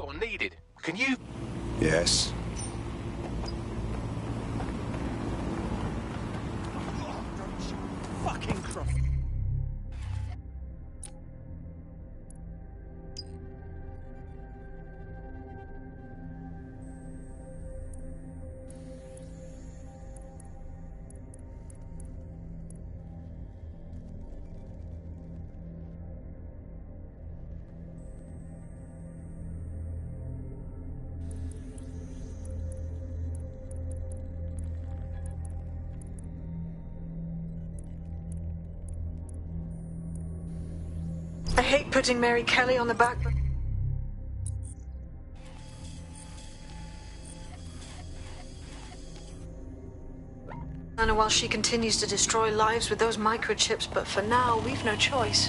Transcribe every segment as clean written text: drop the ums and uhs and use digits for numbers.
or needed. Can you... Yes. Fucking Christ. I hate putting Mary Kelly on the back. And while she continues to destroy lives with those microchips, but for now, we've no choice.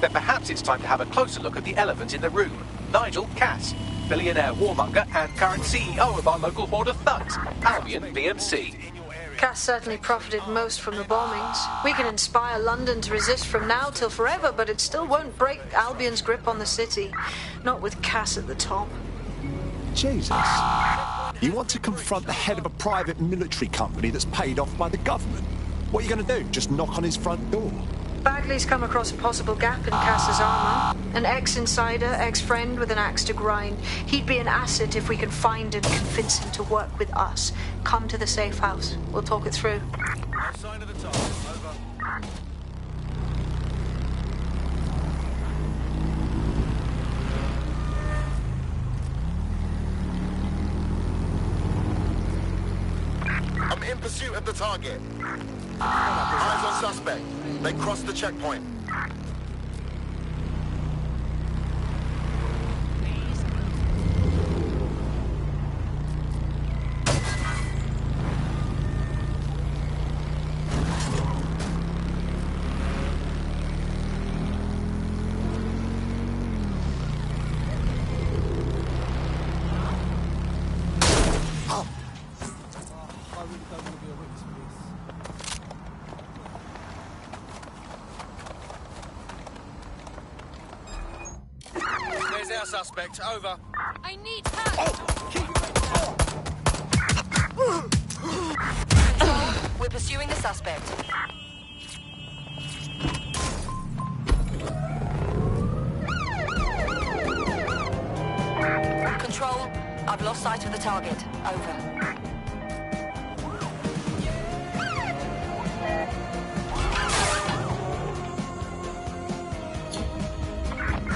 Then perhaps it's time to have a closer look at the elephant in the room. Nigel Cass, billionaire warmonger and current CEO of our local horde of thugs, Albion BMC. Cass certainly profited most from the bombings. We can inspire London to resist from now till forever, but it still won't break Albion's grip on the city. Not with Cass at the top. Jesus. You want to confront the head of a private military company that's paid off by the government? What are you going to do? Just knock on his front door? Bagley's come across a possible gap in Cass's armor. An ex-insider, ex-friend with an axe to grind. He'd be an asset if we can find and convince him to work with us. Come to the safe house. We'll talk it through. No sign of the target. Over. I'm in pursuit of the target. Eyes on suspect. They crossed the checkpoint. Suspect, over. I need help! We're pursuing the suspect. Control, I've lost sight of the target. Over.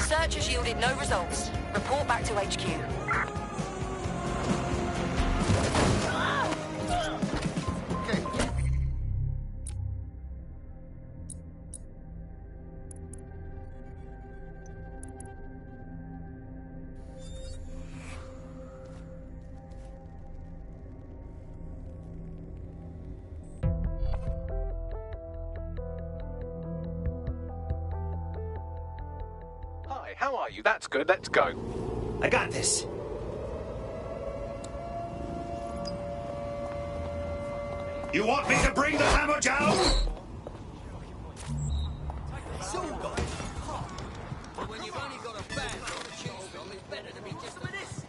Search has yielded no results. Report back to HQ. Hi, how are you? That's good, let's go. I got this. You want me to bring the hammer down? So good. But when you've only got a bag to choose from, it's better to be just with this.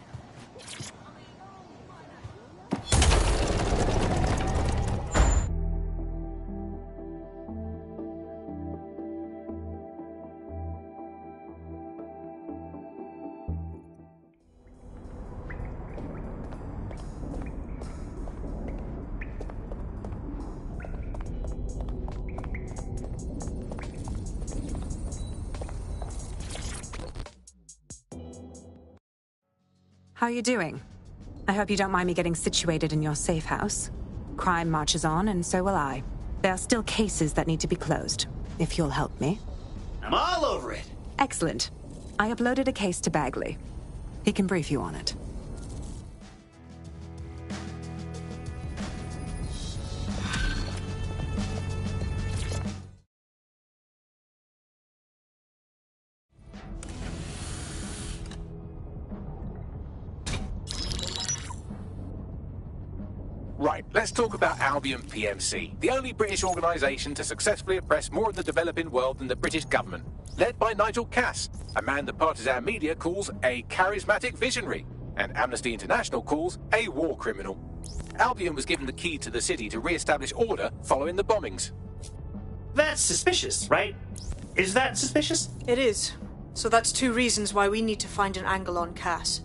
How you doing? I hope you don't mind me getting situated in your safe house. Crime marches on, and so will I. There are still cases that need to be closed, if you'll help me. I'm all over it. Excellent. I uploaded a case to Bagley. He can brief you on it. Right, let's talk about Albion PMC, the only British organisation to successfully oppress more of the developing world than the British government. Led by Nigel Cass, a man the partisan media calls a charismatic visionary, and Amnesty International calls a war criminal. Albion was given the key to the city to re-establish order following the bombings. That's suspicious, right? Is that suspicious? It is. So that's 2 reasons why we need to find an angle on Cass.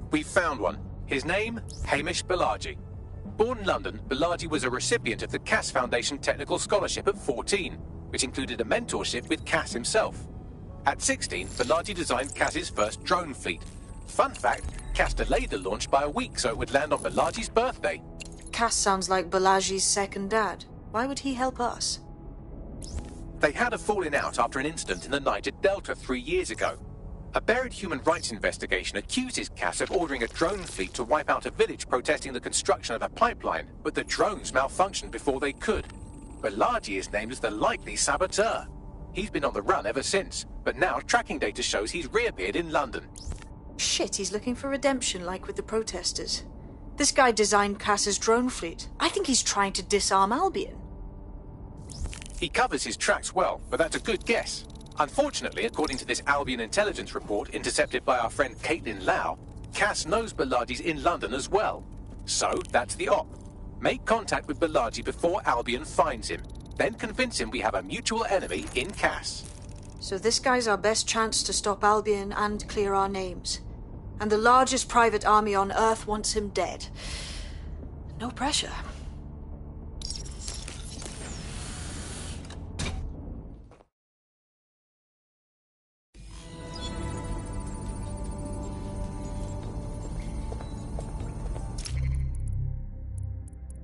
We found one. His name, Hamish Balaji. Born in London, Balaji was a recipient of the Cass Foundation Technical Scholarship at 14, which included a mentorship with Cass himself. At 16, Balaji designed Cass's first drone fleet. Fun fact, Cass delayed the launch by a week so it would land on Balaji's birthday. Cass sounds like Balaji's second dad. Why would he help us? They had a falling out after an incident in the Niger Delta 3 years ago. A buried human rights investigation accuses Cass of ordering a drone fleet to wipe out a village protesting the construction of a pipeline, but the drones malfunctioned before they could. Balaji is named as the likely saboteur. He's been on the run ever since, but now tracking data shows he's reappeared in London. Shit, he's looking for redemption like with the protesters. This guy designed Cass's drone fleet. I think he's trying to disarm Albion. He covers his tracks well, but that's a good guess. Unfortunately, according to this Albion intelligence report intercepted by our friend Caitlin Lau, Cass knows Balaji's in London as well. So, that's the op. Make contact with Balaji before Albion finds him. Then convince him we have a mutual enemy in Cass. So this guy's our best chance to stop Albion and clear our names. And the largest private army on Earth wants him dead. No pressure.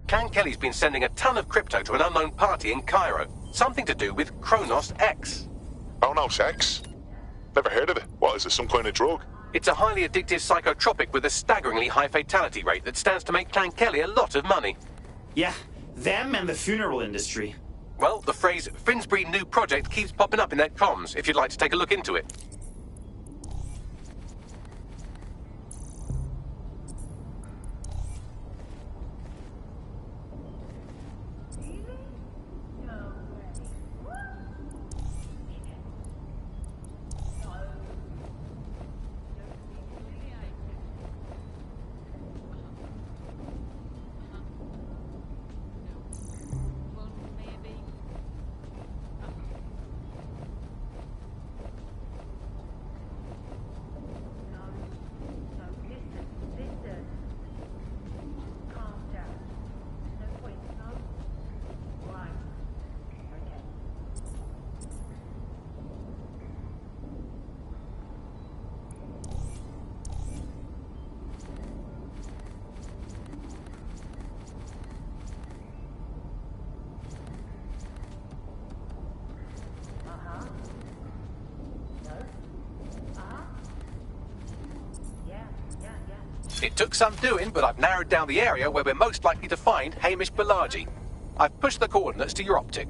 Clan Kelly's been sending a ton of crypto to an unknown party in Cairo. Something to do with Kronos X. Kronos X? Never heard of it. What, is it some kind of drug? It's a highly addictive psychotropic with a staggeringly high fatality rate that stands to make Clan Kelly a lot of money. Yeah, them and the funeral industry. Well, the phrase Finsbury New Project keeps popping up in their comms, if you'd like to take a look into it. It took some doing, but I've narrowed down the area where we're most likely to find Hamish Balaji. I've pushed the coordinates to your optic.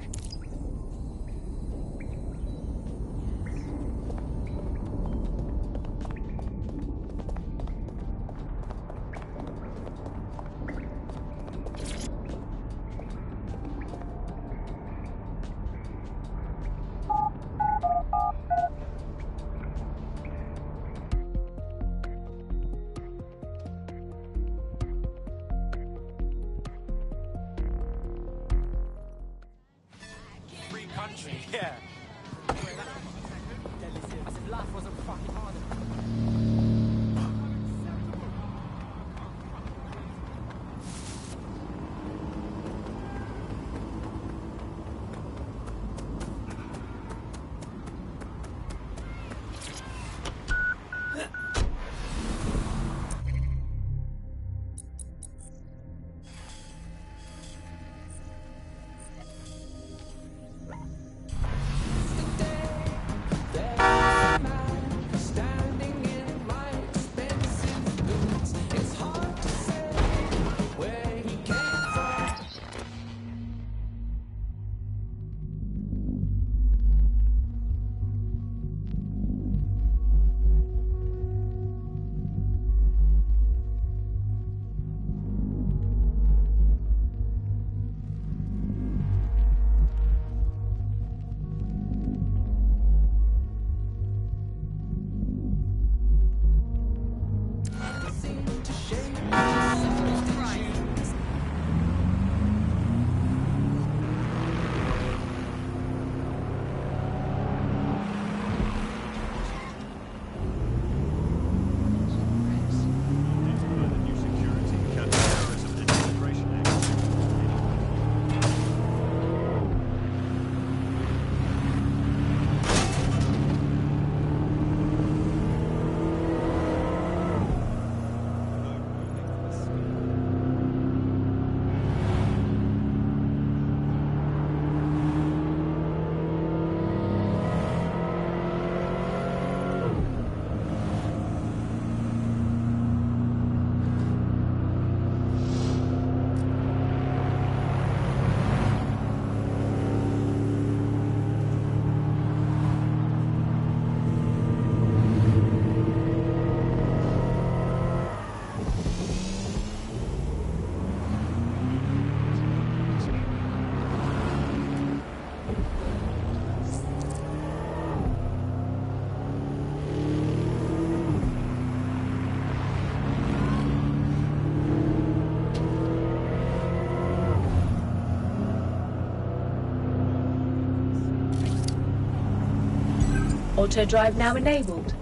Auto drive now enabled.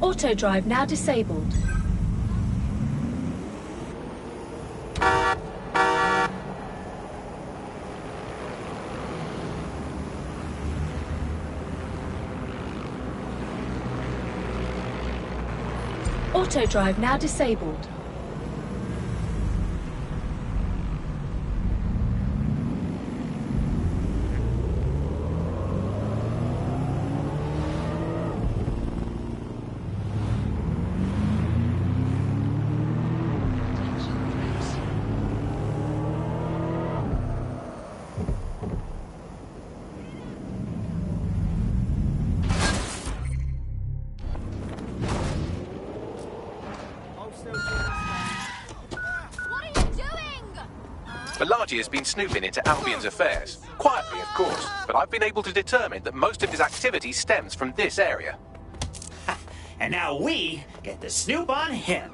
Auto drive now disabled. Auto drive now disabled. Balaji has been snooping into Albion's affairs. Quietly, of course, but I've been able to determine that most of his activity stems from this area. And now we get to snoop on him.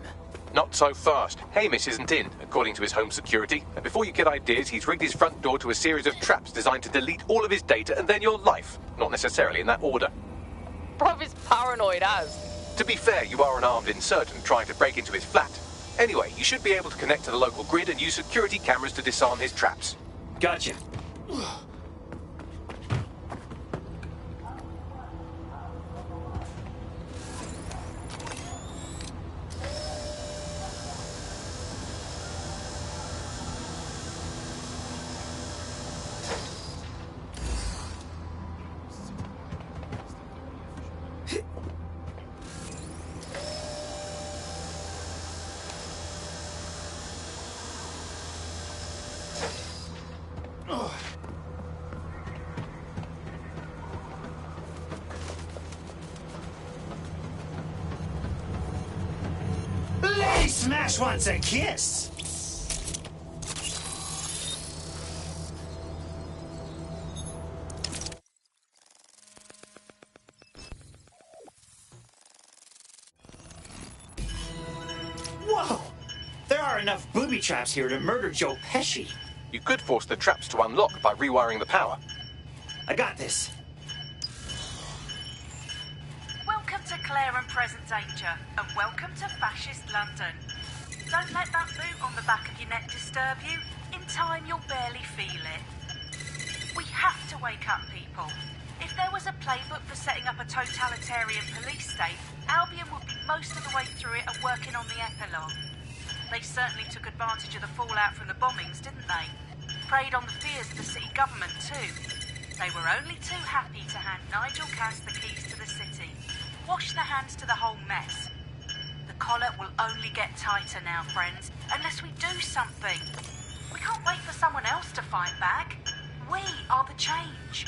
Not so fast. Hamish isn't in, according to his home security. And before you get ideas, he's rigged his front door to a series of traps designed to delete all of his data and then your life. Not necessarily in that order. Bruv is paranoid as. To be fair, you are an armed insurgent trying to break into his flat. Anyway, you should be able to connect to the local grid and use security cameras to disarm his traps. Gotcha. Lady Smash wants a kiss. Whoa! There are enough booby traps here to murder Joe Pesci. You could force the traps to unlock by rewiring the power. I got this. Welcome to Claire and Present Danger, and welcome to Fascist London. Don't let that boot on the back of your neck disturb you. In time, you'll barely feel it. We have to wake up, people. If there was a playbook for setting up a totalitarian police state, Albion would be most of the way through it and working on the epilogue. They certainly took advantage of the fallout from the bombings, didn't they? Preyed on the fears of the city government, too. They were only too happy to hand Nigel Cass the keys to the city. Wash their hands to the whole mess. The collar will only get tighter now, friends, unless we do something. We can't wait for someone else to fight back. We are the change.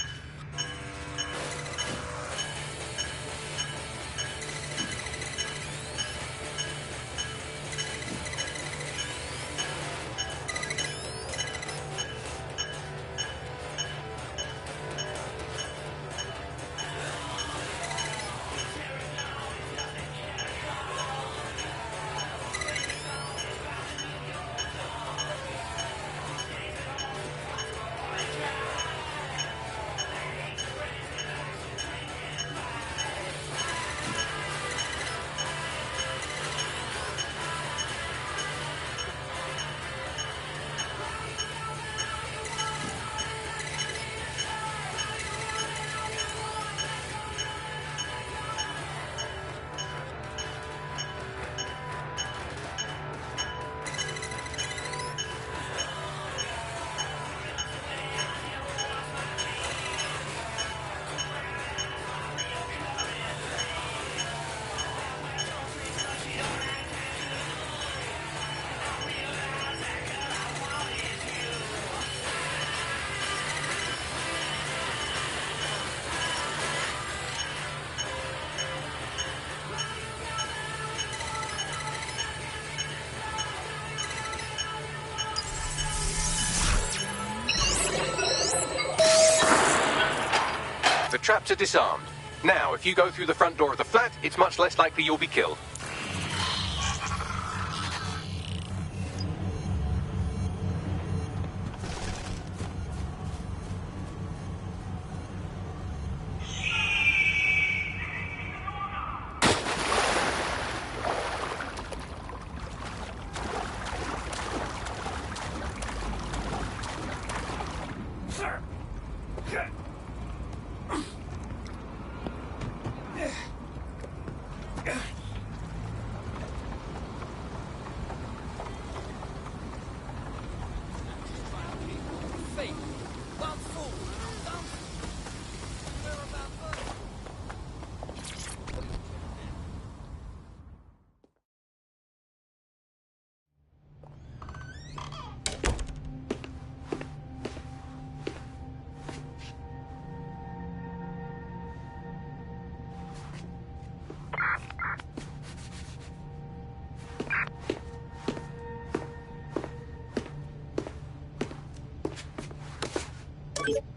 The traps are disarmed. Now, if you go through the front door of the flat, it's much less likely you'll be killed.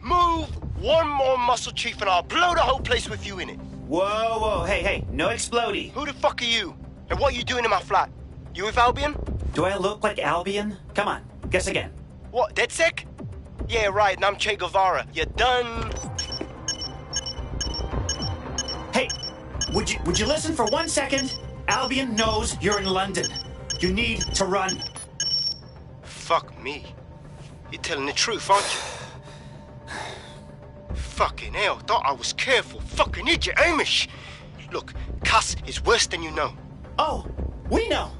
Move one more muscle chief and I'll blow the whole place with you in it. Whoa, whoa, hey, no explodey. Who the fuck are you? And what are you doing in my flat? You with Albion? Do I look like Albion? Come on, guess again. What, DedSec? Yeah, right, and I'm Che Guevara. You done? Hey, would you listen for 1 second? Albion knows you're in London. You need to run. Fuck me. You're telling the truth, aren't you? Fucking hell, thought I was careful. Fucking idiot, Amish. Look, Cass is worse than you know. Oh, we know.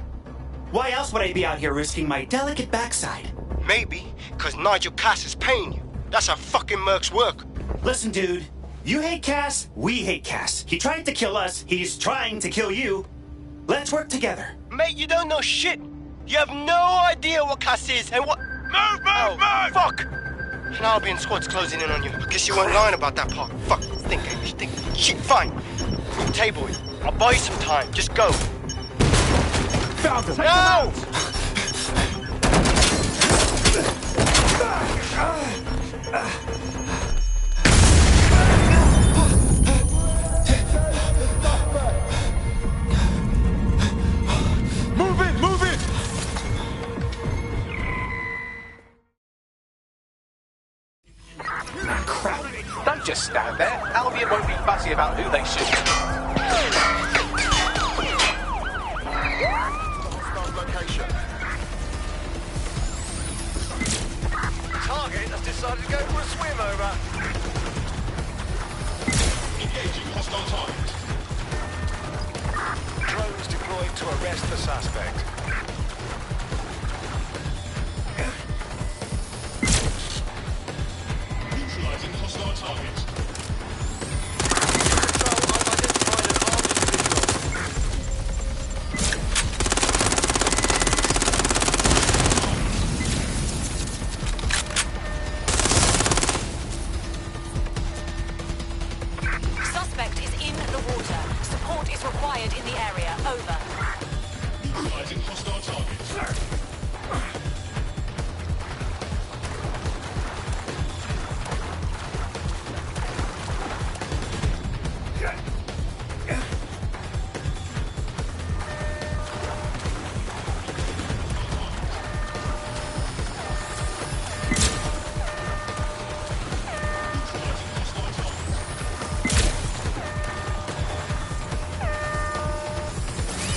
Why else would I be out here risking my delicate backside? Maybe, because Nigel Cass is paying you. That's how fucking mercs work. Listen, dude. You hate Cass, we hate Cass. He tried to kill us, he's trying to kill you. Let's work together. Mate, you don't know shit. You have no idea what Cass is and what... Move! Fuck! An Albion squad's closing in on you. I guess you weren't lying about that part. Fuck, think. Shit, fine. Table it. I'll buy you some time. Just go. Found him! No! Move it! Crap. Don't just stand there. Albion won't be fussy about who they shoot. Location. Target has decided to go for a swim over. Engaging hostile target. Drones deployed to arrest the suspect. Neutralizing hostile target. Suspect is in the water. Support is required in the area. Over. Neutralizing hostile target.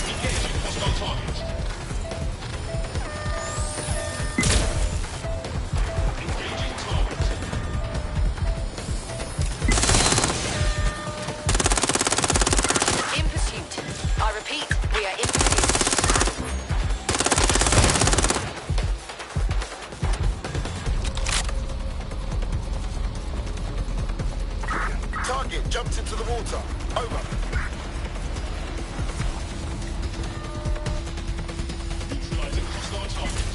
Engaging hostile target. Engaging target. In pursuit. I repeat, we are in pursuit. Target jumped into the water. Over. Neutralizing hostile target.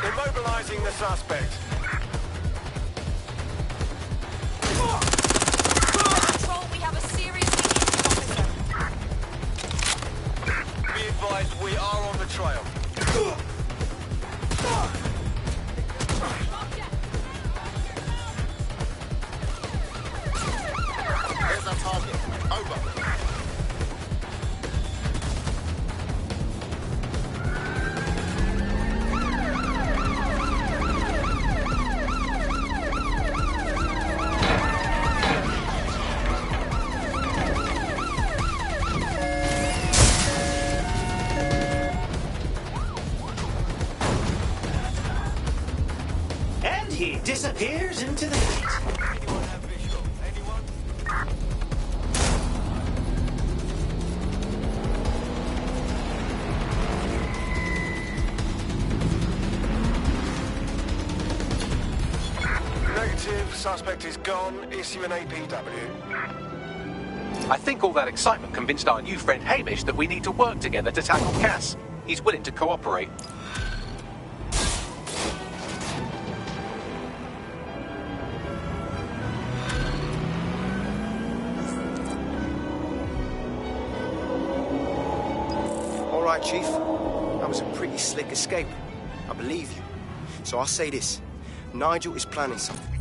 Immobilizing the suspect. Control, we have a seriously injured officer. Be advised, we are on the trail. There's our target. Over. And he disappears into the night. Anyone have visual? Anyone? Negative. Suspect is gone. Issue an APW. I think all that excitement convinced our new friend Hamish that we need to work together to tackle Cass. He's willing to cooperate. right, Chief. That was a pretty slick escape. I believe you. So I'll say this. Nigel is planning something.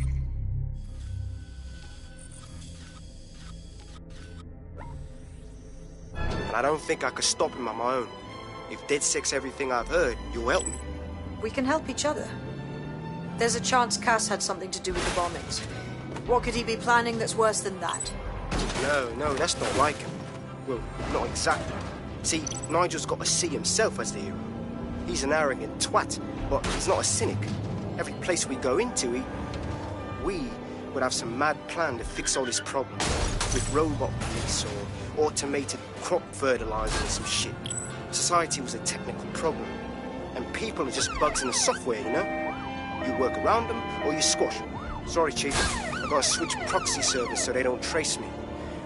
And I don't think I could stop him on my own. If DedSec's everything I've heard, you'll help me. We can help each other. There's a chance Cass had something to do with the bombings. What could he be planning that's worse than that? No, that's not like him. Well, not exactly. See, Nigel's got to see himself as the hero. He's an arrogant twat, but he's not a cynic. Every place we go into, we would have some mad plan to fix all this problem. With robot police or automated crop fertilizer or some shit. Society was a technical problem. And people are just bugs in the software, you know? You work around them or you squash them. Sorry, Chief. I've got to switch proxy servers so they don't trace me.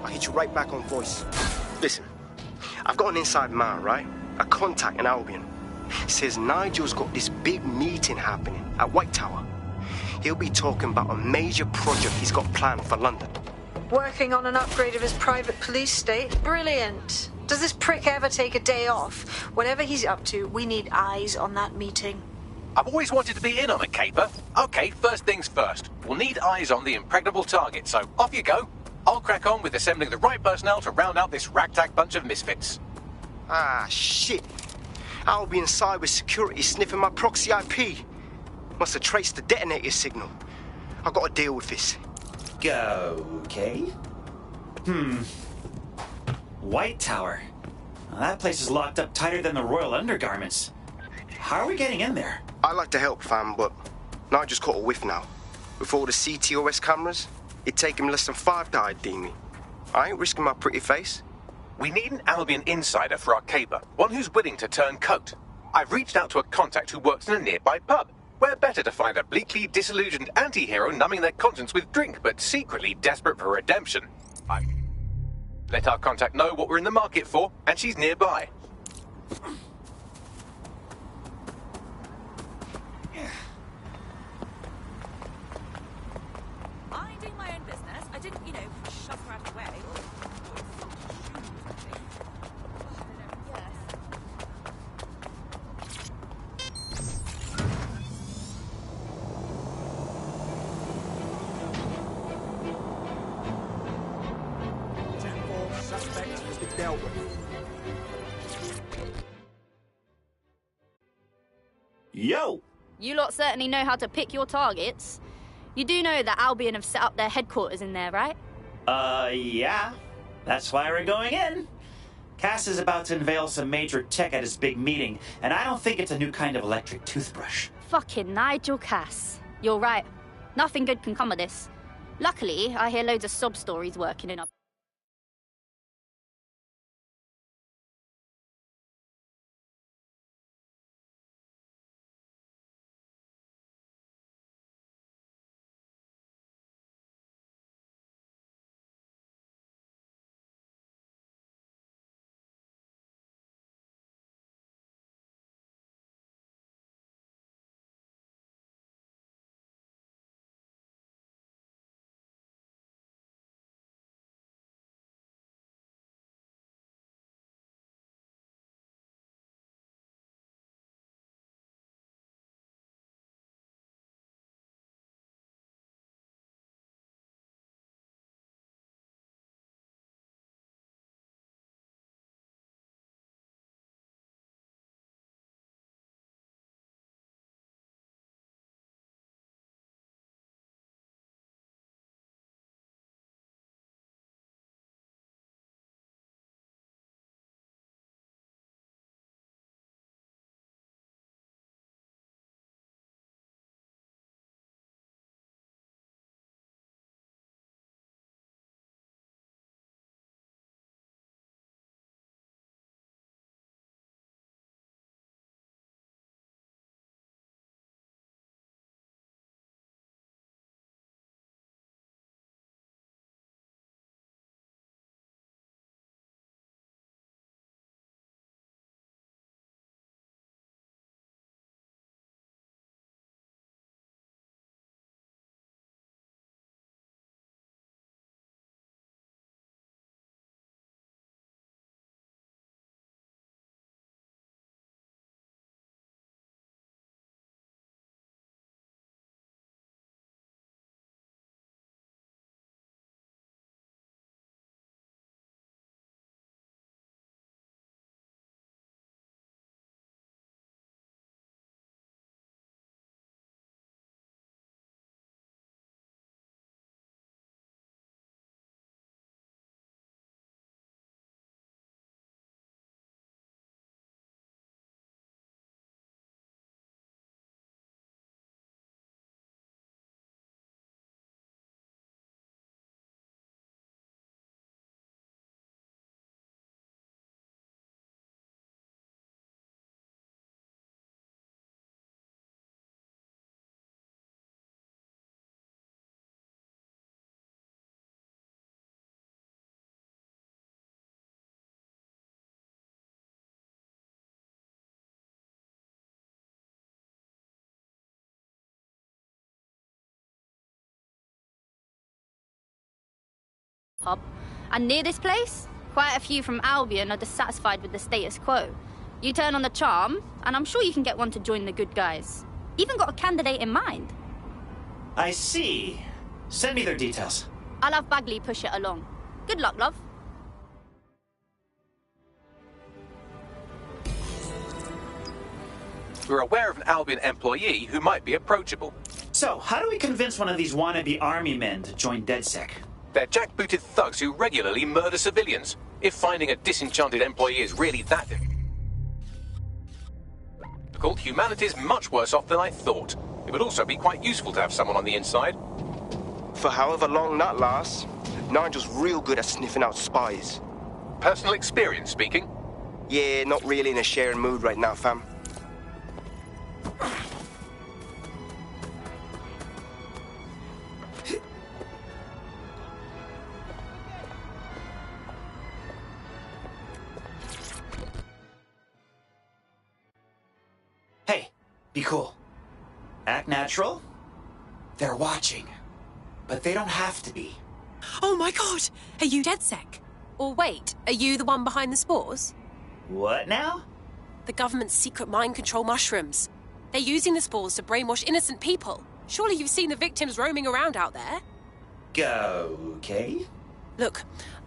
I'll hit you right back on voice. Listen, I've got an inside man, right? A contact in Albion. Says Nigel's got this big meeting happening at White Tower. He'll be talking about a major project he's got planned for London. Working on an upgrade of his private police state? Brilliant. Does this prick ever take a day off? Whatever he's up to, we need eyes on that meeting. I've always wanted to be in on a caper. Okay, first things first. We'll need eyes on the impregnable target, so off you go. I'll crack on with assembling the right personnel to round out this ragtag bunch of misfits. Ah, shit. Albion cybersecurity sniffing my proxy IP. Must have traced the detonator signal. I've got to deal with this. Okay. White Tower. Well, that place is locked up tighter than the Royal Undergarments. How are we getting in there? I'd like to help, fam, but Nigel's caught a whiff now. With all the CTOS cameras, it'd take him less than 5 to ID me. I ain't risking my pretty face. We need an Albion insider for our caper, one who's willing to turn coat. I've reached out to a contact who works in a nearby pub. Where better to find a bleakly disillusioned anti-hero numbing their conscience with drink, but secretly desperate for redemption. I let our contact know what we're in the market for, and she's nearby. Minding my own business. I didn't, shove her out of the way. Suspect has been dealt with. Yo! You lot certainly know how to pick your targets. You do know that Albion have set up their headquarters in there, right? Yeah. That's why we're going in. Cass is about to unveil some major tech at his big meeting, and I don't think it's a new kind of electric toothbrush. Fucking Nigel Cass. You're right. Nothing good can come of this. Luckily, I hear loads of sob stories working in our hub. And near this place, quite a few from Albion are dissatisfied with the status quo. You turn on the charm, and I'm sure you can get one to join the good guys. Even got a candidate in mind. I see. Send me their details. I'll have Bagley push it along. Good luck, love. We're aware of an Albion employee who might be approachable. So, how do we convince one of these wannabe army men to join DedSec? They're jackbooted thugs who regularly murder civilians. If finding a disenchanted employee is really that difficult, humanity's much worse off than I thought. It would also be quite useful to have someone on the inside. For however long that lasts, Nigel's real good at sniffing out spies. Personal experience speaking? Yeah, not really in a sharing mood right now, fam. Hey, be cool. Act natural. They're watching. But they don't have to be. Oh my god! Are you DedSec? Or wait, are you the one behind the spores? What now? The government's secret mind control mushrooms. They're using the spores to brainwash innocent people. Surely you've seen the victims roaming around out there? Okay. Look,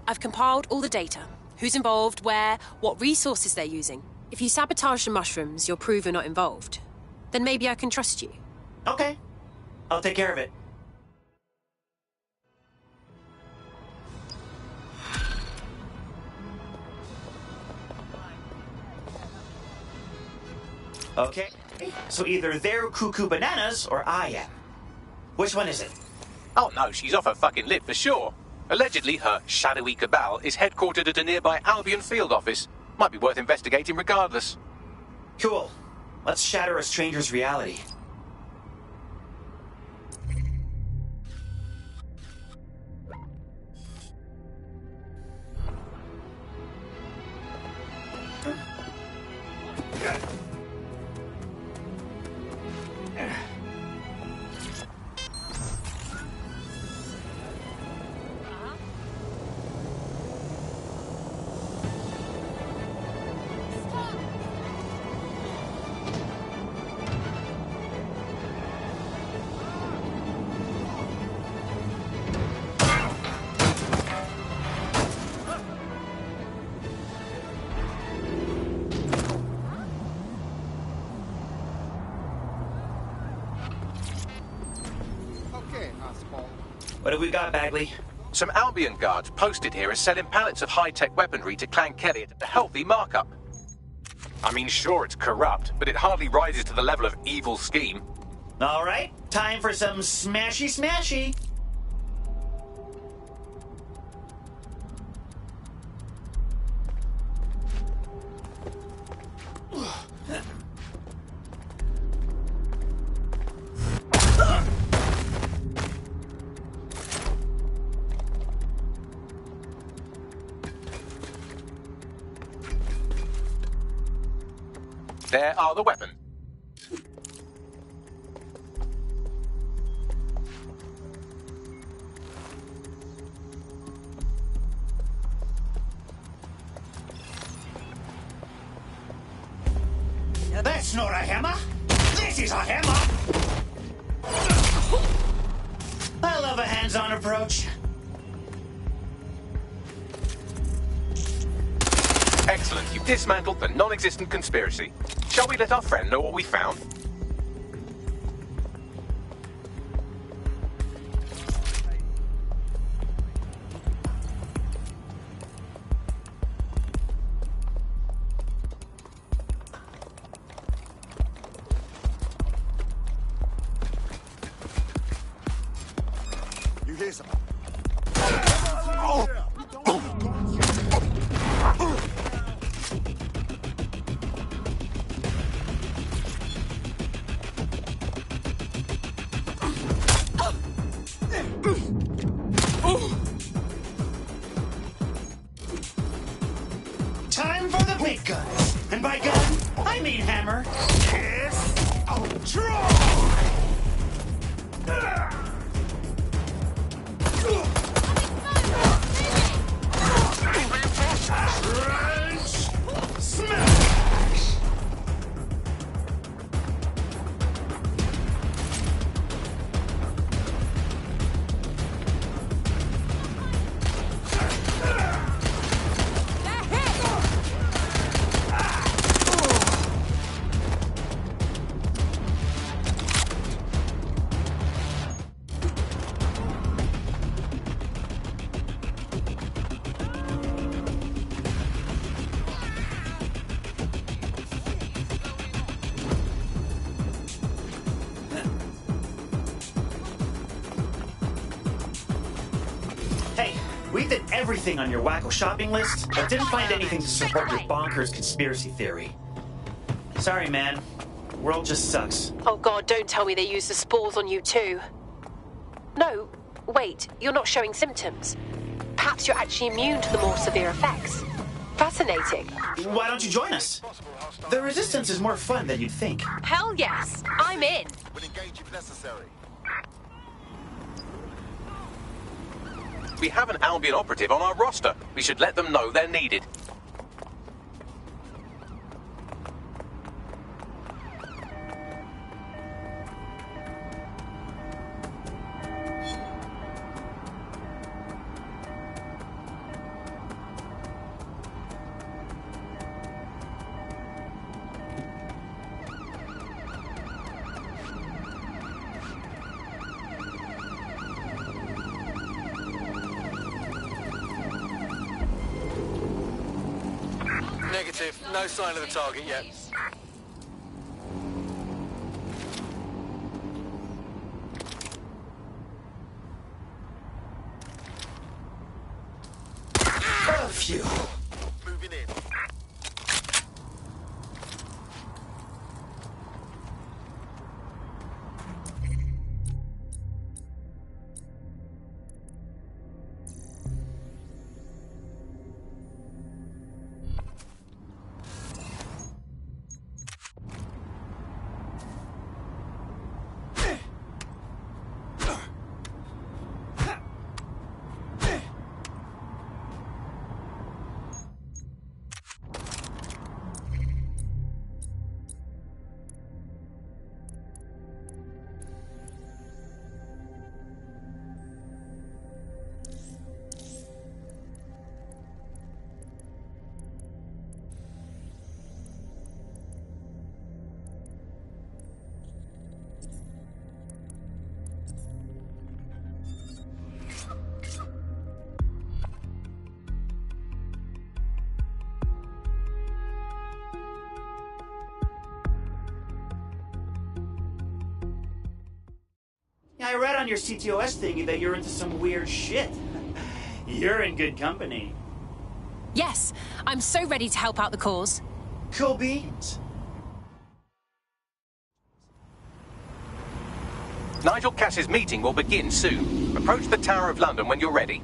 I've compiled all the data. Who's involved, where, what resources they're using. If you sabotage the mushrooms, you'll prove you're not involved. Then maybe I can trust you. Okay. I'll take care of it. Okay, so either they're cuckoo bananas or I am. Which one is it? Oh no, she's off her fucking lid for sure. Allegedly, her shadowy cabal is headquartered at a nearby Albion field office. Might be worth investigating regardless. Cool. Let's shatter a stranger's reality. What have we got, Bagley? Some Albion guards posted here are selling pallets of high-tech weaponry to Clan Kelly at a healthy markup. I mean, sure, it's corrupt, but it hardly rises to the level of evil scheme. All right, time for some smashy-smashy. There are the weapons. That's not a hammer. This is a hammer. I love a hands-on approach. Excellent. You've dismantled the non-existent conspiracy. Shall we let our friend know what we found? You hear something? Time for the big guns. And by gun, I mean hammer. Yes! I'll draw! We did everything on your wacko shopping list, but didn't find anything to support your bonkers conspiracy theory. Sorry, man. The world just sucks. Oh god, don't tell me they used the spores on you too. No, wait, you're not showing symptoms. Perhaps you're actually immune to the more severe effects. Fascinating. Why don't you join us? The Resistance is more fun than you'd think. Hell yes, I'm in. We'll engage if necessary. We have an Albion operative on our roster. We should let them know they're needed. Negative. No sign of the target yet. Oh, phew. Moving in. I read on your CTOS thingy that you're into some weird shit. You're in good company. Yes, I'm so ready to help out the cause. Cool beans. Nigel Cass's meeting will begin soon. Approach the Tower of London when you're ready.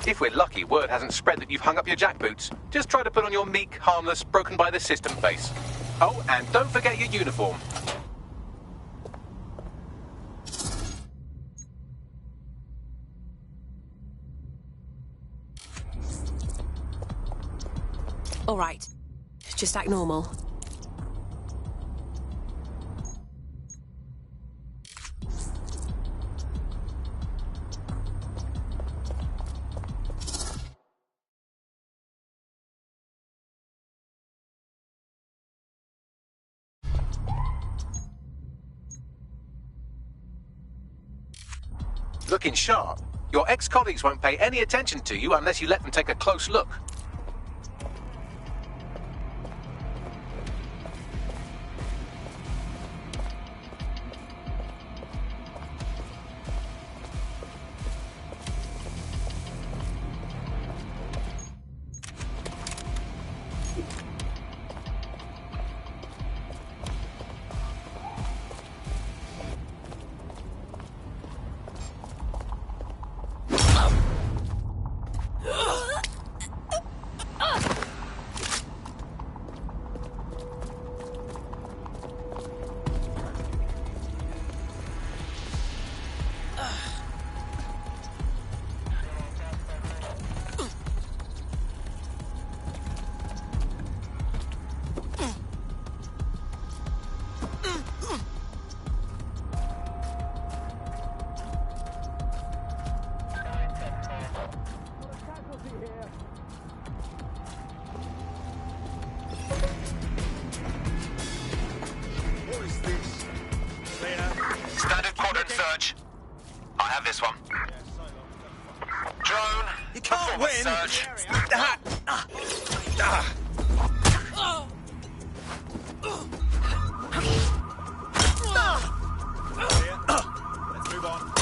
If we're lucky, word hasn't spread that you've hung up your jackboots. Just try to put on your meek, harmless, broken-by-the-system face. Oh, and don't forget your uniform. All right, just act normal. Looking sharp. Your ex-colleagues won't pay any attention to you unless you let them take a close look. search. I have this one. Drone. You can't win. Search. Let's move on.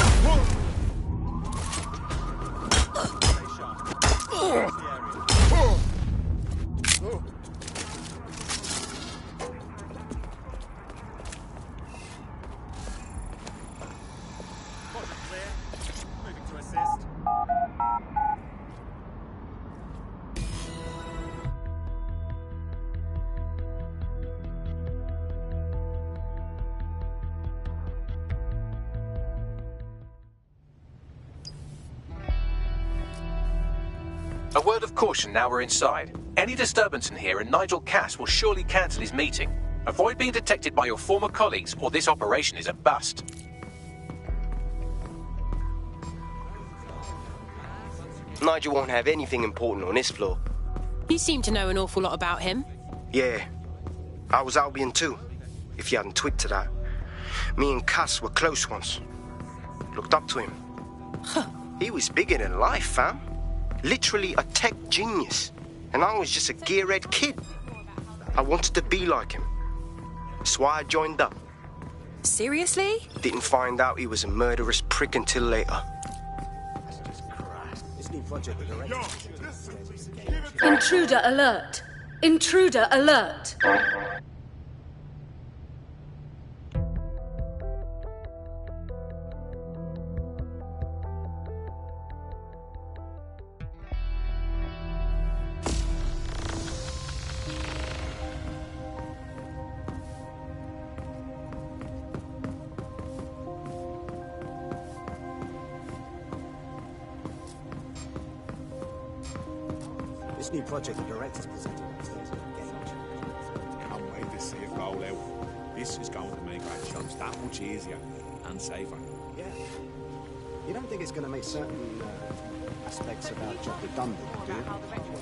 A word of caution now we're inside. Any disturbance in here and Nigel Cass will surely cancel his meeting. Avoid being detected by your former colleagues or this operation is a bust. Nigel won't have anything important on this floor. You seem to know an awful lot about him. Yeah. I was Albion too, if you hadn't twigged to that. Me and Cass were close once. Looked up to him. He was bigger than life, fam. Literally a tech genius. And I was just a gearhead kid. I wanted to be like him. That's why I joined up. Seriously? Didn't find out he was a murderous prick until later. Intruder alert! Intruder alert! This new project the director's presenting upstairs. Can't wait to see it roll out. This is going to make our jobs that much easier and safer. Yeah. You don't think it's going to make certain aspects of our job redundant, do you?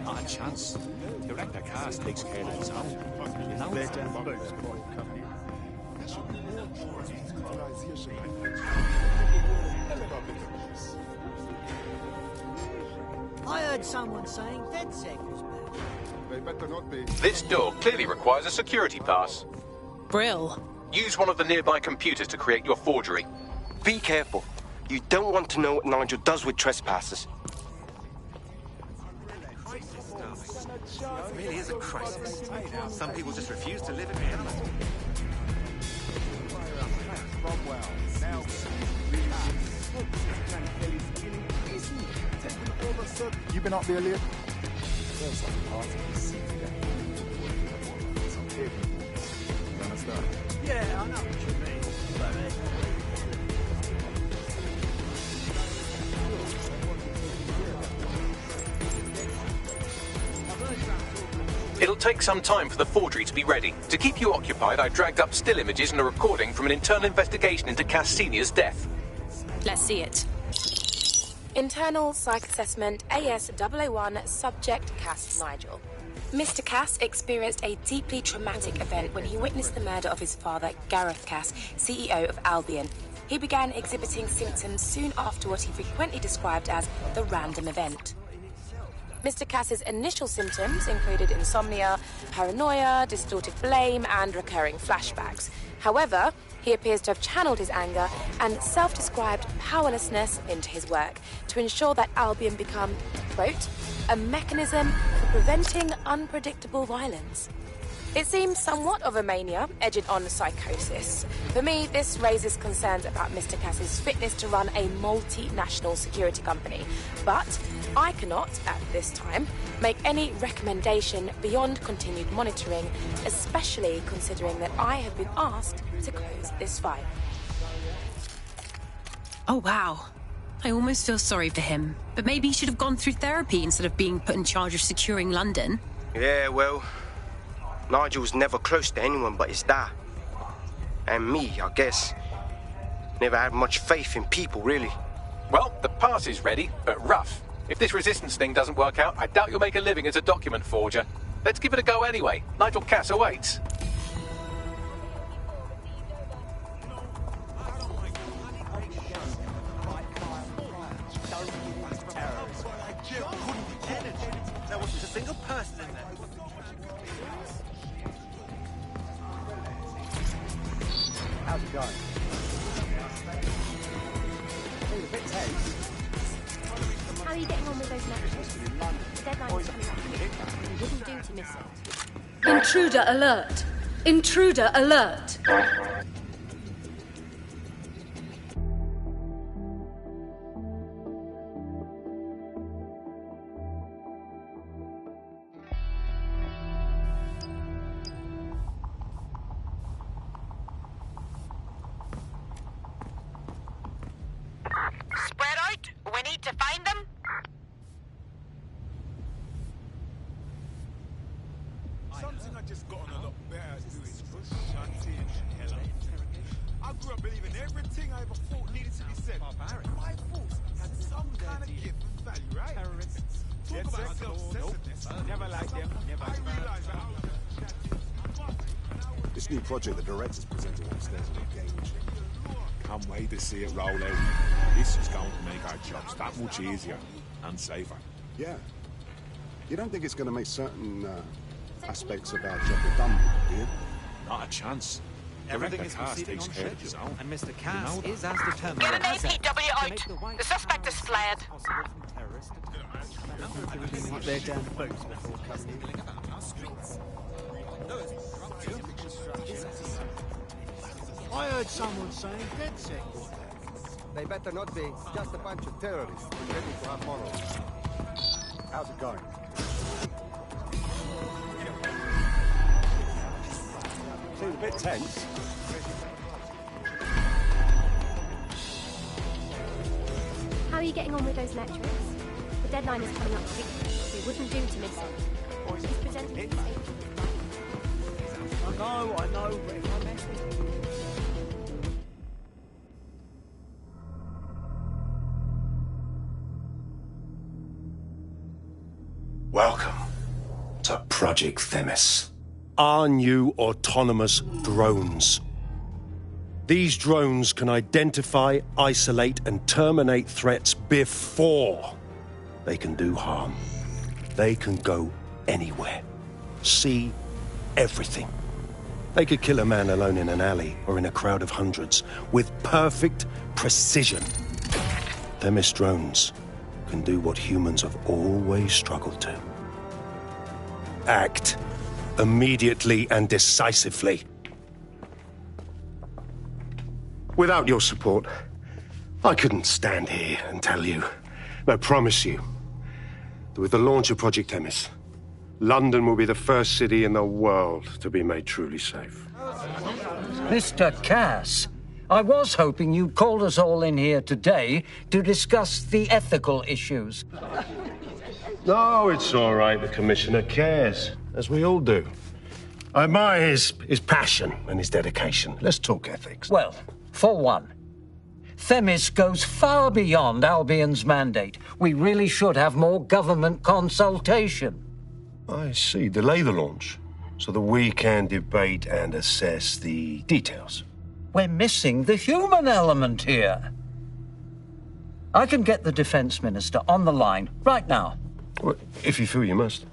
Not a chance. Director Cass takes care of his own. You know I heard someone saying DedSec was bad. They better not be. This door clearly requires a security pass. Brill. Use one of the nearby computers to create your forgery. Be careful. You don't want to know what Nigel does with trespassers. It really is a crisis. Some people just refuse to live in reality. You been up there, Leah? Yeah, I know what you mean. It'll take some time for the forgery to be ready. To keep you occupied, I dragged up still images and a recording from an internal investigation into Cass Sr.'s death. Let's see it. Internal Psych Assessment AS001 Subject Cass Nigel. Mr. Cass experienced a deeply traumatic event when he witnessed the murder of his father, Gareth Cass, CEO of Albion. He began exhibiting symptoms soon after what he frequently described as the random event. Mr. Cass's initial symptoms included insomnia, paranoia, distorted blame, and recurring flashbacks. However, he appears to have channeled his anger and self-described powerlessness into his work to ensure that Albion become, quote, a mechanism for preventing unpredictable violence. It seems somewhat of a mania, edging on psychosis. For me, this raises concerns about Mr. Cass's fitness to run a multinational security company. But I cannot, at this time, make any recommendation beyond continued monitoring, especially considering that I have been asked to close this file. Oh, wow. I almost feel sorry for him. But maybe he should have gone through therapy instead of being put in charge of securing London. Yeah, well, Nigel was never close to anyone but his dad. And me, I guess. Never had much faith in people, really. Well, the pass is ready, but rough. If this resistance thing doesn't work out, I doubt you'll make a living as a document forger. Let's give it a go anyway. Nigel Cass awaits. person in there. How's it going? Seems a bit tense. How are you getting on with those matches? The deadline is coming up. It wouldn't do to miss it. Intruder alert! Intruder alert! Spread out. We need to find them. Something I just got on a lot better at doing is Shanti and Hella. I grew up believing everything I ever thought needed to be said. My thoughts had some kind of gift and value, right? Terrorists. Talk about self-centeredness. Never like them. Never. I realized that This new project the director's presenting upstairs is a game changer. Can't wait to see it roll out. This is going to make our jobs that much easier and safer. Yeah. You don't think it's going to make certain aspects of our job redundant, do you? Not a chance. Everything is proceeding on schedule, and Mr. Cass is as determined Get an as ever APW to make the out. White The suspect House is fled. possible from terrorist attacks. They're down the boats before coming in. I heard someone saying DedSec. They better not be. Just a bunch of terrorists ready to have morals. How's it going? Seems a bit tense. How are you getting on with those metrics? The deadline is coming up quickly. It wouldn't do to miss it. He's presenting it. I know, but if I mess with it... Welcome to Project Themis. Our new autonomous drones. These drones can identify, isolate, and terminate threats before they can do harm. They can go anywhere, see everything. They could kill a man alone in an alley or in a crowd of hundreds with perfect precision. Themis drones can do what humans have always struggled to. Act immediately and decisively. Without your support, I couldn't stand here and tell you, I promise you, that with the launch of Project Themis, London will be the first city in the world to be made truly safe. Mr. Cass, I was hoping you called us all in here today to discuss the ethical issues. No, it's all right. The Commissioner cares, as we all do. I admire his passion and his dedication. Let's talk ethics. Well, for one, Themis goes far beyond Albion's mandate. We really should have more government consultation. I see. Delay the launch so that we can debate and assess the details. We're missing the human element here. I can get the Defense Minister on the line right now. Well, if you feel you must.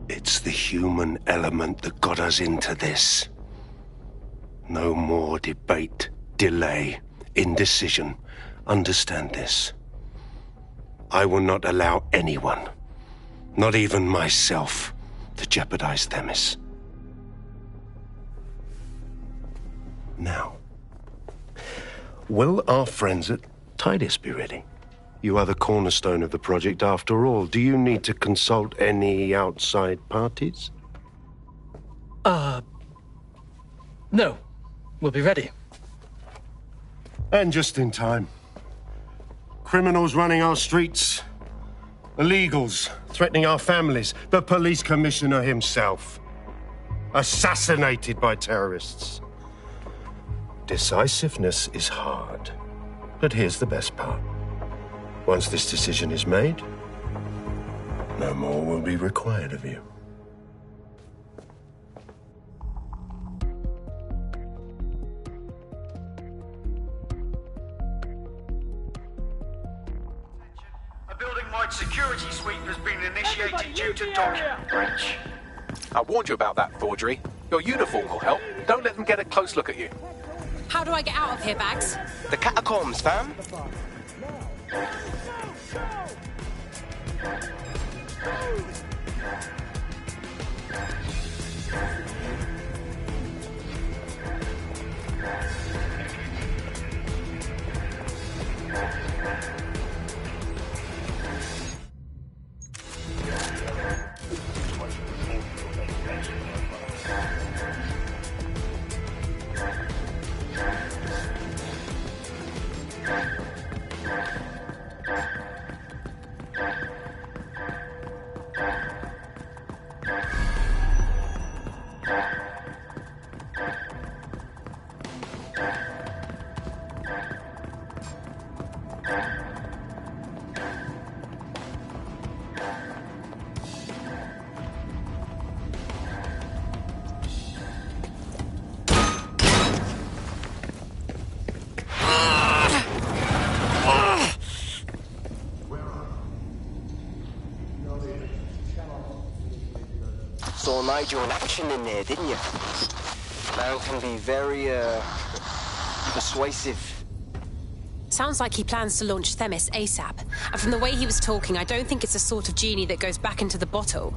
It's the human element that got us into this. No more debate, delay, indecision. Understand this. I will not allow anyone, not even myself, to jeopardize Themis. Now, will our friends at Tidus be ready? You are the cornerstone of the project after all. Do you need to consult any outside parties? No. We'll be ready. And just in time. Criminals running our streets. Illegals threatening our families. The police commissioner himself. Assassinated by terrorists. Decisiveness is hard. But here's the best part. Once this decision is made, no more will be required of you. security sweep has been initiated due to document breach. I warned you about that forgery. Your uniform will help. Don't let them get a close look at you. How do I get out of here, Bags? The catacombs, fam. Saw Nigel in action in there, didn't you? Man can be very, persuasive. Sounds like he plans to launch Themis ASAP. And from the way he was talking, I don't think it's the sort of genie that goes back into the bottle.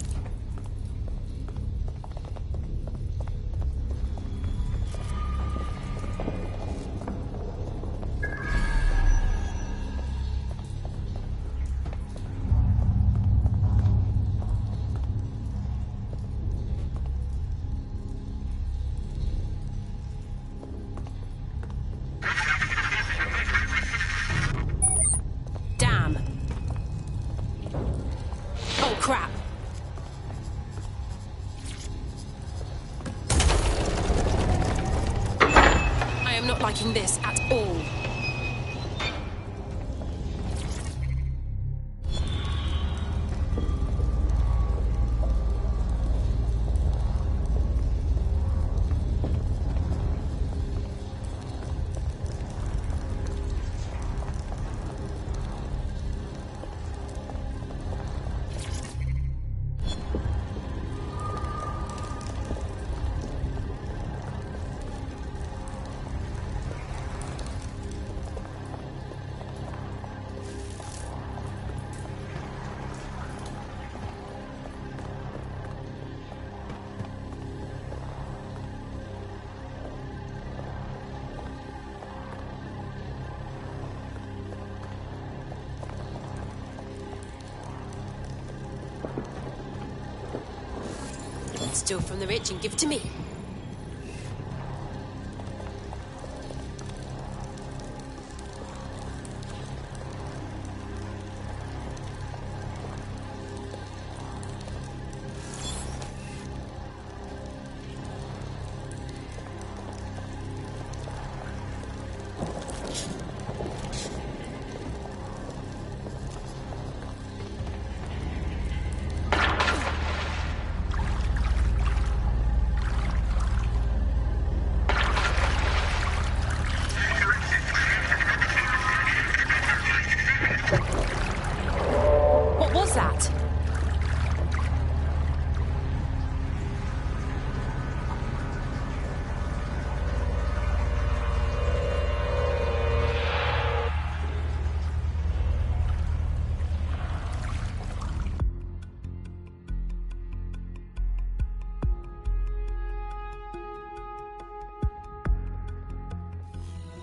This at all. Steal from the rich and give to me.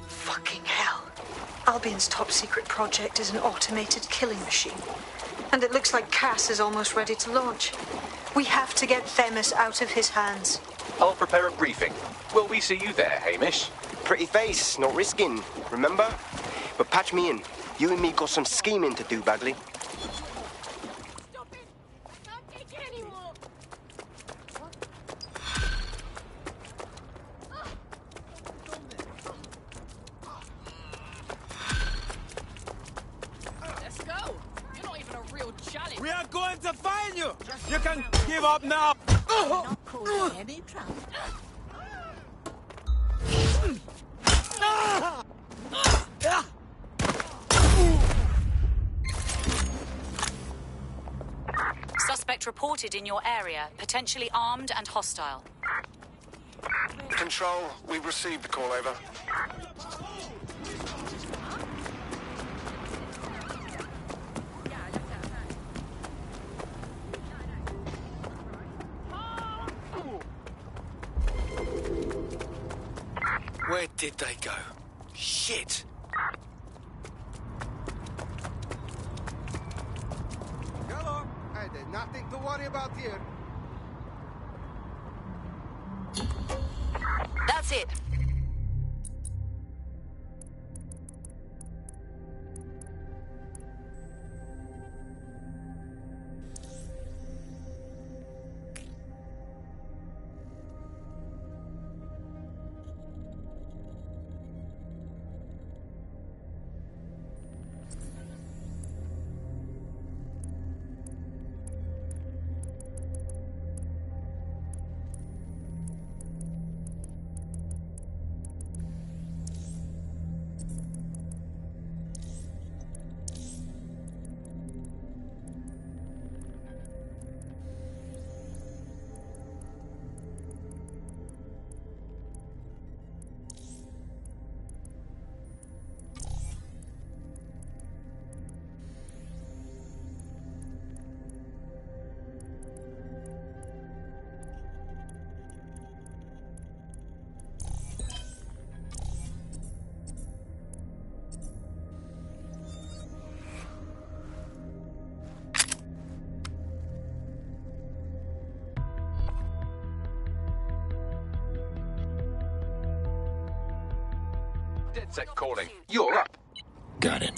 Fucking hell. Albion's top secret project is an automated killing machine. And it looks like Cass is almost ready to launch. We have to get Themis out of his hands. I'll prepare a briefing. Will we see you there, Hamish? Pretty face, not risking, remember? But patch me in. You and me got some scheming to do, Bagley. We are going to find you! You can give up now! Not causing any trouble. suspect reported in your area, potentially armed and hostile. Control, we've received the call, over. Where did they go? Shit! Hello. Hey, there's nothing to worry about here. That's it. DedSec calling. You're up. Got it.